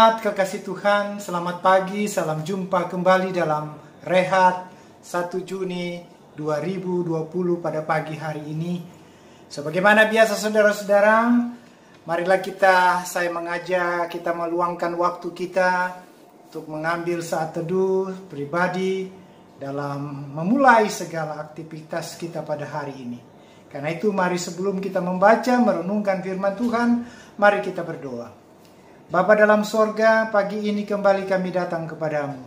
jemaat kekasih Tuhan, selamat pagi, salam jumpa kembali dalam Rehat 1 Juni 2020 pada pagi hari ini. Sebagaimana biasa saudara-saudara, marilah saya mengajak kita meluangkan waktu kita untuk mengambil saat teduh pribadi dalam memulai segala aktivitas kita pada hari ini. Karena itu mari sebelum kita membaca, merenungkan firman Tuhan, mari kita berdoa. Bapa dalam sorga, pagi ini kembali kami datang kepadamu.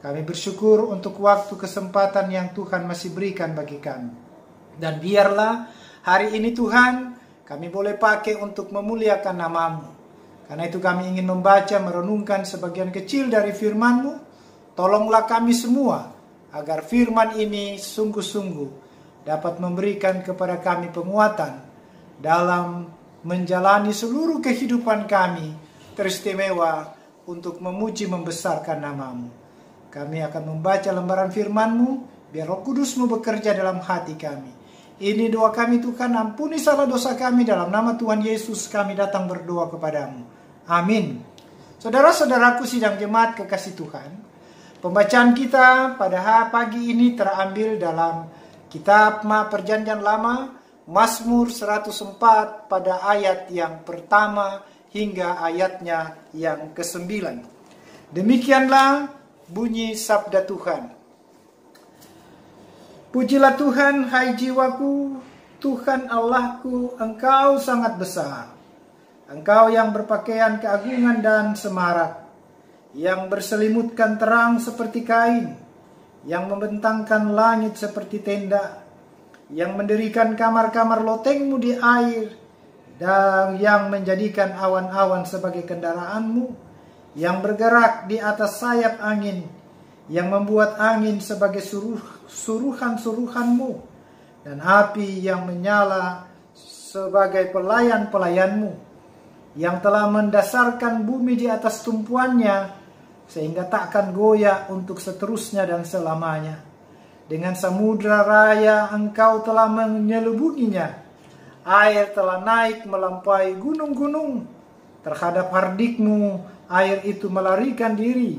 Kami bersyukur untuk waktu kesempatan yang Tuhan masih berikan bagi kami. Dan biarlah hari ini Tuhan, kami boleh pakai untuk memuliakan nama-Mu. Karena itu kami ingin membaca, merenungkan sebagian kecil dari firman-Mu. Tolonglah kami semua, agar firman ini sungguh-sungguh dapat memberikan kepada kami penguatan dalam menjalani seluruh kehidupan kami, teristimewa untuk memuji membesarkan nama-Mu. Kami akan membaca lembaran firman-Mu, biar Roh Kudus-Mu bekerja dalam hati kami. Ini doa kami Tuhan, ampuni salah dosa kami, dalam nama Tuhan Yesus kami datang berdoa kepadamu. Amin. Saudara-saudaraku sidang jemaat kekasih Tuhan, pembacaan kita pada pagi ini terambil dalam kitab Perjanjian Lama, Mazmur 104 pada ayat yang pertama hingga ayatnya yang ke-9. Demikianlah bunyi sabda Tuhan. Pujilah Tuhan, hai jiwaku, Tuhan Allahku, Engkau sangat besar. Engkau yang berpakaian keagungan dan semarak, yang berselimutkan terang seperti kain, yang membentangkan langit seperti tenda, yang mendirikan kamar-kamar lotengmu di air, dan yang menjadikan awan-awan sebagai kendaraanmu, yang bergerak di atas sayap angin, yang membuat angin sebagai suruhan-suruhanmu, dan api yang menyala sebagai pelayan-pelayanmu, yang telah mendasarkan bumi di atas tumpuannya, sehingga takkan goyah untuk seterusnya dan selamanya. Dengan samudra raya engkau telah menyelubunginya. Air telah naik melampaui gunung-gunung. Terhadap hardikmu, air itu melarikan diri.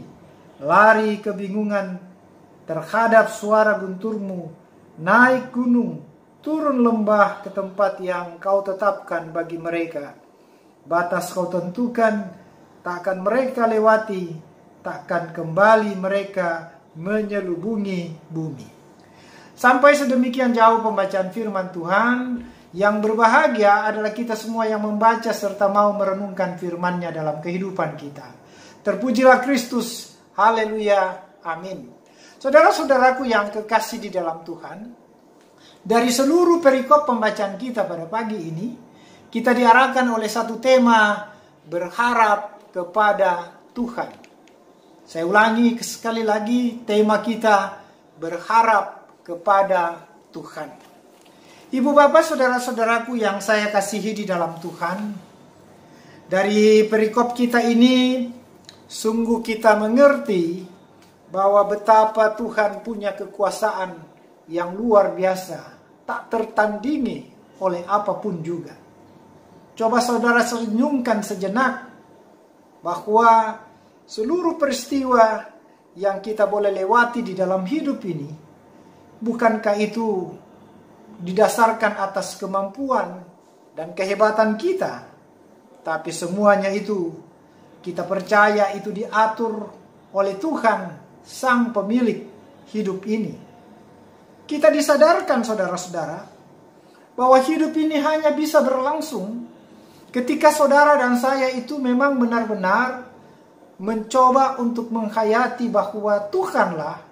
Lari kebingungan terhadap suara gunturmu. Naik gunung, turun lembah ke tempat yang kau tetapkan bagi mereka. Batas kau tentukan, takkan mereka lewati. Takkan kembali mereka menyelubungi bumi. Sampai sedemikian jauh pembacaan firman Tuhan. Yang berbahagia adalah kita semua yang membaca serta mau merenungkan firman-Nya dalam kehidupan kita. Terpujilah Kristus, haleluya, amin. Saudara-saudaraku yang kekasih di dalam Tuhan, dari seluruh perikop pembacaan kita pada pagi ini, kita diarahkan oleh satu tema, berharap kepada Tuhan. Saya ulangi sekali lagi, tema kita berharap kepada Tuhan. Ibu bapak saudara-saudaraku yang saya kasihi di dalam Tuhan, dari perikop kita ini sungguh kita mengerti bahwa betapa Tuhan punya kekuasaan yang luar biasa, tak tertandingi oleh apapun juga. Coba saudara senyumkan sejenak bahwa seluruh peristiwa yang kita boleh lewati di dalam hidup ini, bukankah itu didasarkan atas kemampuan dan kehebatan kita, tapi semuanya itu kita percaya itu diatur oleh Tuhan, Sang Pemilik hidup ini. Kita disadarkan saudara-saudara bahwa hidup ini hanya bisa berlangsung ketika saudara dan saya itu memang benar-benar mencoba untuk menghayati bahwa Tuhanlah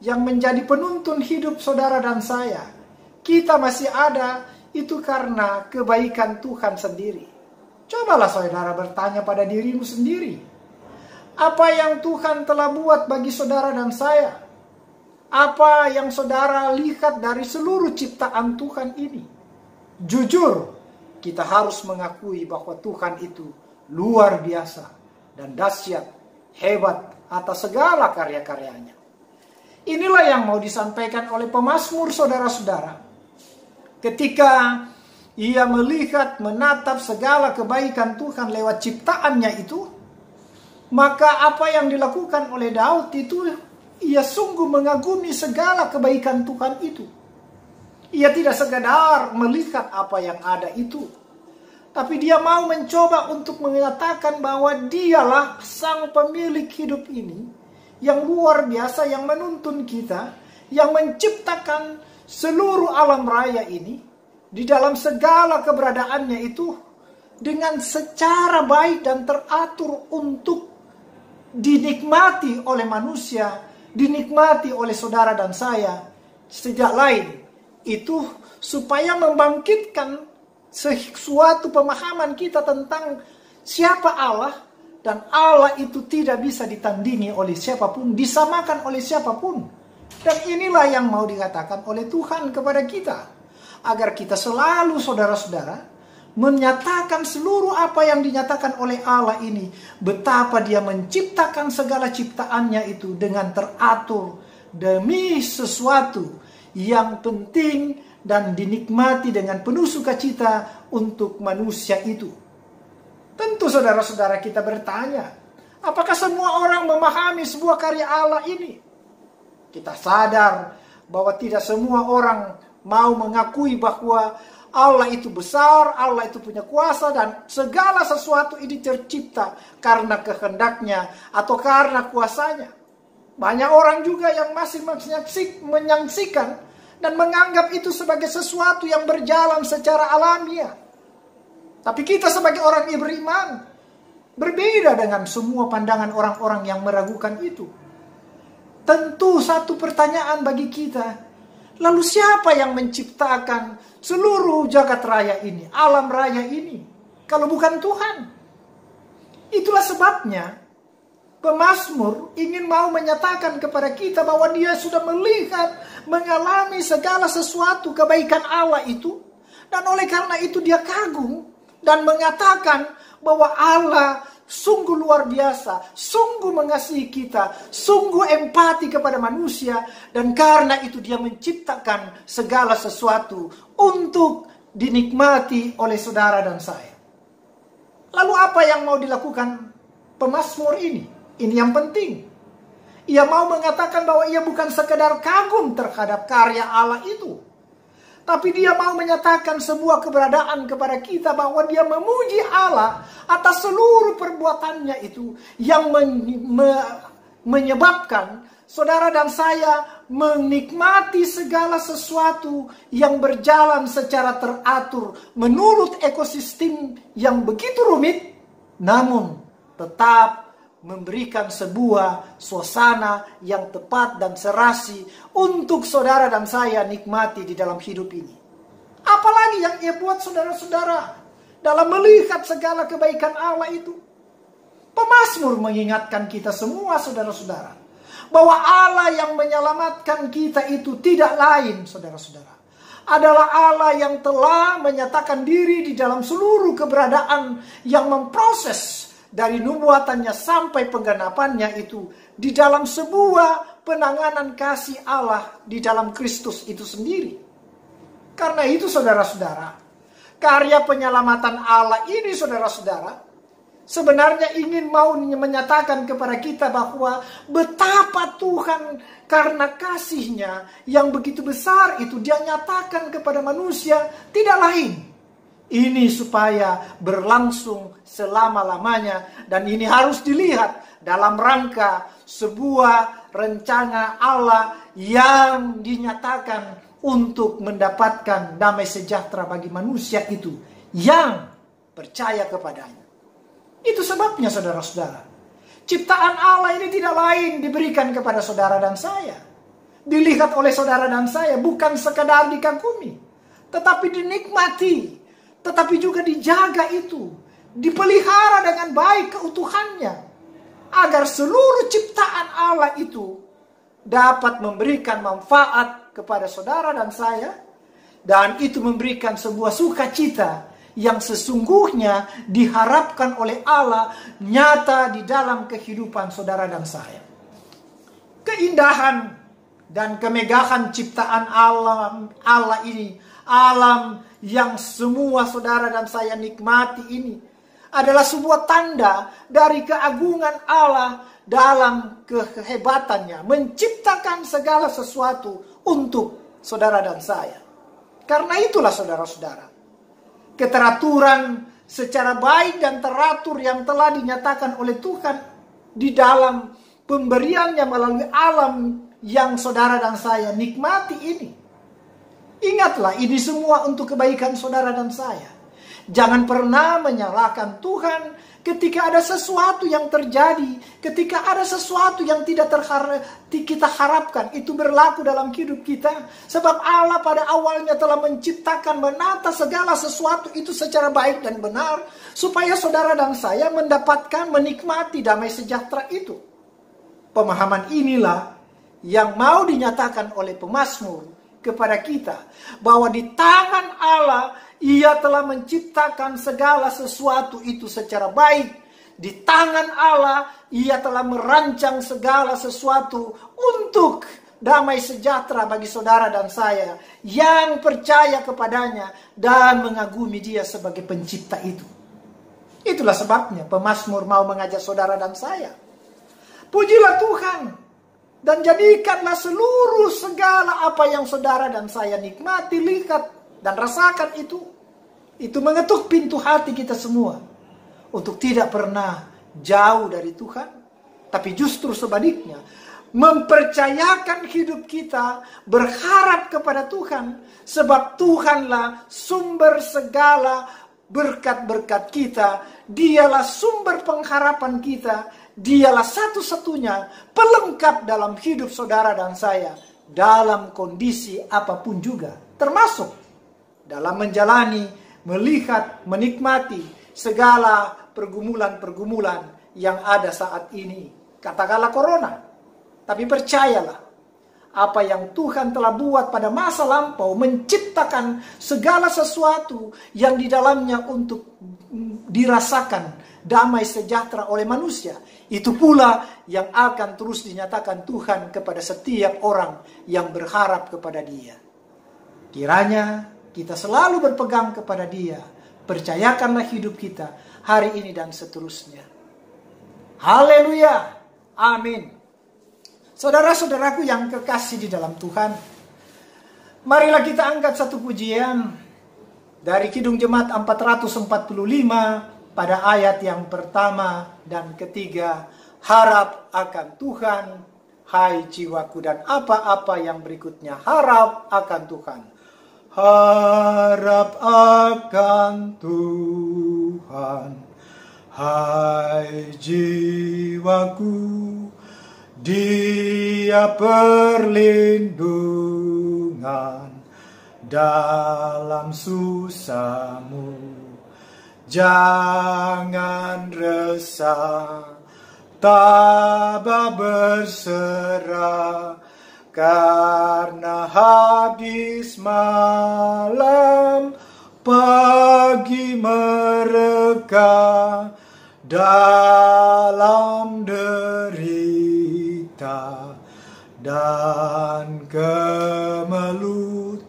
yang menjadi penuntun hidup saudara dan saya. Kita masih ada itu karena kebaikan Tuhan sendiri. Cobalah saudara bertanya pada dirimu sendiri. Apa yang Tuhan telah buat bagi saudara dan saya? Apa yang saudara lihat dari seluruh ciptaan Tuhan ini? Jujur, kita harus mengakui bahwa Tuhan itu luar biasa dan dahsyat, hebat atas segala karya-karyanya. Inilah yang mau disampaikan oleh pemazmur saudara-saudara. Ketika ia melihat, menatap segala kebaikan Tuhan lewat ciptaannya itu, Maka apa yang dilakukan oleh Daud itu, ia sungguh mengagumi segala kebaikan Tuhan itu. Ia tidak sekadar melihat apa yang ada itu, tapi dia mau mencoba untuk menyatakan bahwa dialah sang pemilik hidup ini, yang luar biasa, yang menuntun kita, yang menciptakan seluruh alam raya ini, di dalam segala keberadaannya itu, dengan secara baik dan teratur untuk dinikmati oleh manusia, dinikmati oleh saudara dan saya. Sejak lain itu supaya membangkitkan sesuatu pemahaman kita tentang siapa Allah, dan Allah itu tidak bisa ditandingi oleh siapapun, disamakan oleh siapapun. Dan inilah yang mau dikatakan oleh Tuhan kepada kita, agar kita selalu, saudara-saudara, menyatakan seluruh apa yang dinyatakan oleh Allah ini, betapa dia menciptakan segala ciptaannya itu dengan teratur demi sesuatu yang penting dan dinikmati dengan penuh sukacita untuk manusia itu. Tentu saudara-saudara kita bertanya, apakah semua orang memahami sebuah karya Allah ini? Kita sadar bahwa tidak semua orang mau mengakui bahwa Allah itu besar, Allah itu punya kuasa, dan segala sesuatu ini tercipta karena kehendaknya atau karena kuasanya. Banyak orang juga yang masih menyaksikan dan menganggap itu sebagai sesuatu yang berjalan secara alamiah. Tapi kita sebagai orang yang beriman, berbeda dengan semua pandangan orang-orang yang meragukan itu. Tentu satu pertanyaan bagi kita, lalu siapa yang menciptakan seluruh jagat raya ini, alam raya ini, kalau bukan Tuhan? Itulah sebabnya pemazmur ingin mau menyatakan kepada kita bahwa dia sudah melihat, mengalami segala sesuatu kebaikan Allah itu, dan oleh karena itu dia kagum dan mengatakan bahwa Allah sungguh luar biasa, sungguh mengasihi kita, sungguh empati kepada manusia, dan karena itu dia menciptakan segala sesuatu untuk dinikmati oleh saudara dan saya. Lalu apa yang mau dilakukan pemazmur ini? Ini yang penting. Ia mau mengatakan bahwa ia bukan sekedar kagum terhadap karya Allah itu, tapi dia mau menyatakan sebuah keberadaan kepada kita, bahwa dia memuji Allah atas seluruh perbuatannya itu, yang menyebabkan saudara dan saya menikmati segala sesuatu yang berjalan secara teratur menurut ekosistem yang begitu rumit, namun tetap memberikan sebuah suasana yang tepat dan serasi untuk saudara dan saya nikmati di dalam hidup ini. Apalagi yang ia buat saudara-saudara dalam melihat segala kebaikan Allah itu. Pemazmur mengingatkan kita semua saudara-saudara, bahwa Allah yang menyelamatkan kita itu tidak lain, saudara-saudara, adalah Allah yang telah menyatakan diri di dalam seluruh keberadaan, yang memproses dari nubuatannya sampai penggenapannya itu di dalam sebuah penanganan kasih Allah di dalam Kristus itu sendiri. Karena itu saudara-saudara, karya penyelamatan Allah ini saudara-saudara sebenarnya ingin mau menyatakan kepada kita bahwa betapa Tuhan karena kasihnya yang begitu besar itu dia nyatakan kepada manusia tidak lain. Ini supaya berlangsung selama-lamanya, dan ini harus dilihat dalam rangka sebuah rencana Allah yang dinyatakan untuk mendapatkan damai sejahtera bagi manusia itu yang percaya kepadanya. Itu sebabnya saudara-saudara, ciptaan Allah ini tidak lain diberikan kepada saudara dan saya, dilihat oleh saudara dan saya, bukan sekadar dikagumi, tetapi dinikmati, tetapi juga dijaga itu, dipelihara dengan baik keutuhannya, agar seluruh ciptaan Allah itu dapat memberikan manfaat kepada saudara dan saya, dan itu memberikan sebuah sukacita yang sesungguhnya diharapkan oleh Allah nyata di dalam kehidupan saudara dan saya. Keindahan dan kemegahan ciptaan Allah ini, alam yang semua saudara dan saya nikmati ini, adalah sebuah tanda dari keagungan Allah dalam kehebatannya menciptakan segala sesuatu untuk saudara dan saya. Karena itulah saudara-saudara, keteraturan secara baik dan teratur yang telah dinyatakan oleh Tuhan di dalam pemberiannya melalui alam yang saudara dan saya nikmati ini. Ingatlah, ini semua untuk kebaikan saudara dan saya. Jangan pernah menyalahkan Tuhan ketika ada sesuatu yang terjadi, ketika ada sesuatu yang tidak kita harapkan itu berlaku dalam hidup kita. Sebab Allah pada awalnya telah menciptakan, menata segala sesuatu itu secara baik dan benar, supaya saudara dan saya mendapatkan, menikmati damai sejahtera itu. Pemahaman inilah yang mau dinyatakan oleh pemazmur kepada kita, bahwa di tangan Allah Ia telah menciptakan segala sesuatu itu secara baik. Di tangan Allah Ia telah merancang segala sesuatu untuk damai sejahtera bagi saudara dan saya yang percaya kepadanya dan mengagumi Dia sebagai pencipta itu. Itulah sebabnya pemazmur mau mengajak saudara dan saya, pujilah Tuhan dan jadikanlah seluruh segala apa yang saudara dan saya nikmati, lihat dan rasakan itu mengetuk pintu hati kita semua untuk tidak pernah jauh dari Tuhan, tapi justru sebaliknya mempercayakan hidup kita berharap kepada Tuhan, sebab Tuhanlah sumber segala berkat-berkat kita. Dialah sumber pengharapan kita. Dialah satu-satunya pelengkap dalam hidup saudara dan saya dalam kondisi apapun juga, termasuk dalam menjalani, melihat, menikmati segala pergumulan-pergumulan yang ada saat ini. Katakanlah corona. Tapi percayalah, apa yang Tuhan telah buat pada masa lampau, menciptakan segala sesuatu yang di dalamnya untuk dirasakan damai sejahtera oleh manusia. Itu pula yang akan terus dinyatakan Tuhan kepada setiap orang yang berharap kepada Dia. Kiranya kita selalu berpegang kepada Dia. Percayakanlah hidup kita hari ini dan seterusnya. Haleluya. Amin. Saudara-saudaraku yang kekasih di dalam Tuhan, marilah kita angkat satu pujian dari Kidung Jemaat 445 pada ayat yang pertama dan ketiga. Harap akan Tuhan, hai jiwaku, dan apa-apa yang berikutnya. Harap akan Tuhan. Harap akan Tuhan, hai jiwaku, Dia perlindungan dalam susahmu. Jangan resah, tabah berserah, karena habis malam pagi mereka dalam derita dan kemelut.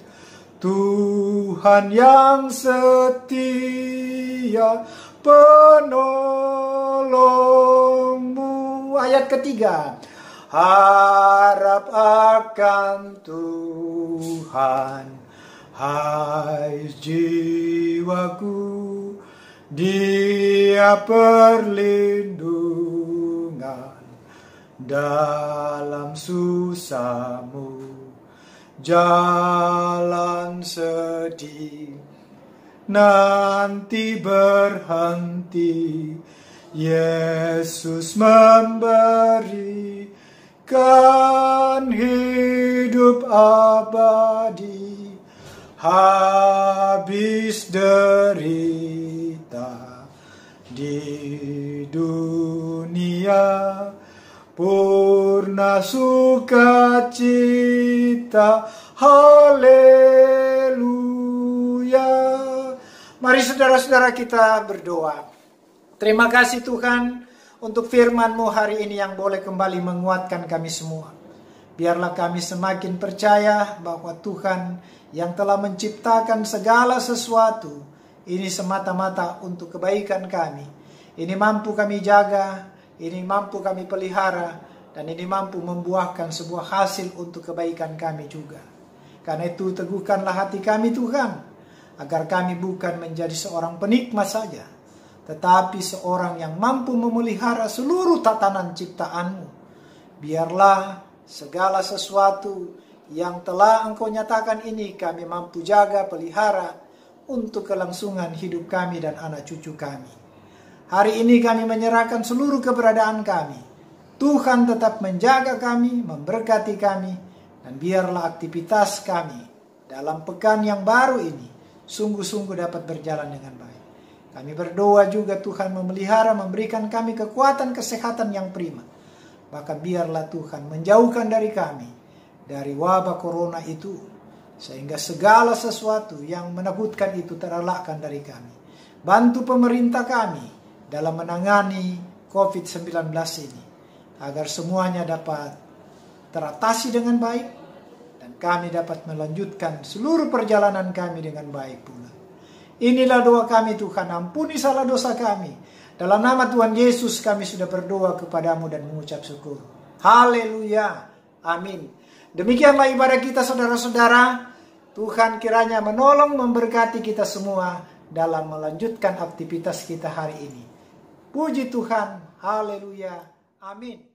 Tuhan yang setia penolongmu. Ayat ketiga. Harap akan Tuhan, hai jiwaku, Dia perlindungan dalam susahmu. Jalan sedih nanti berhenti, Yesus memberikan hidup abadi. Habis derita di dunia, purna sukacita. Haleluya. Mari saudara-saudara kita berdoa. Terima kasih Tuhan untuk firman-Mu hari ini yang boleh kembali menguatkan kami semua. Biarlah kami semakin percaya bahwa Tuhan yang telah menciptakan segala sesuatu ini semata-mata untuk kebaikan kami. Ini mampu kami jaga, ini mampu kami pelihara, dan ini mampu membuahkan sebuah hasil untuk kebaikan kami juga. Karena itu teguhkanlah hati kami Tuhan, agar kami bukan menjadi seorang penikmat saja, tetapi seorang yang mampu memelihara seluruh tatanan ciptaan-Mu. Biarlah segala sesuatu yang telah Engkau nyatakan ini kami mampu jaga, pelihara untuk kelangsungan hidup kami dan anak cucu kami. Hari ini kami menyerahkan seluruh keberadaan kami. Tuhan tetap menjaga kami, memberkati kami, dan biarlah aktivitas kami dalam pekan yang baru ini sungguh-sungguh dapat berjalan dengan baik. Kami berdoa juga Tuhan memelihara, memberikan kami kekuatan kesehatan yang prima. Maka biarlah Tuhan menjauhkan dari kami dari wabah corona itu, sehingga segala sesuatu yang menakutkan itu terelakkan dari kami. Bantu pemerintah kami dalam menangani COVID-19 ini, agar semuanya dapat teratasi dengan baik, dan kami dapat melanjutkan seluruh perjalanan kami dengan baik pula. Inilah doa kami Tuhan, ampuni salah dosa kami. Dalam nama Tuhan Yesus kami sudah berdoa kepadamu dan mengucap syukur. Haleluya. Amin. Demikianlah ibadah kita saudara-saudara. Tuhan kiranya menolong memberkati kita semua dalam melanjutkan aktivitas kita hari ini. Puji Tuhan. Haleluya. Amin.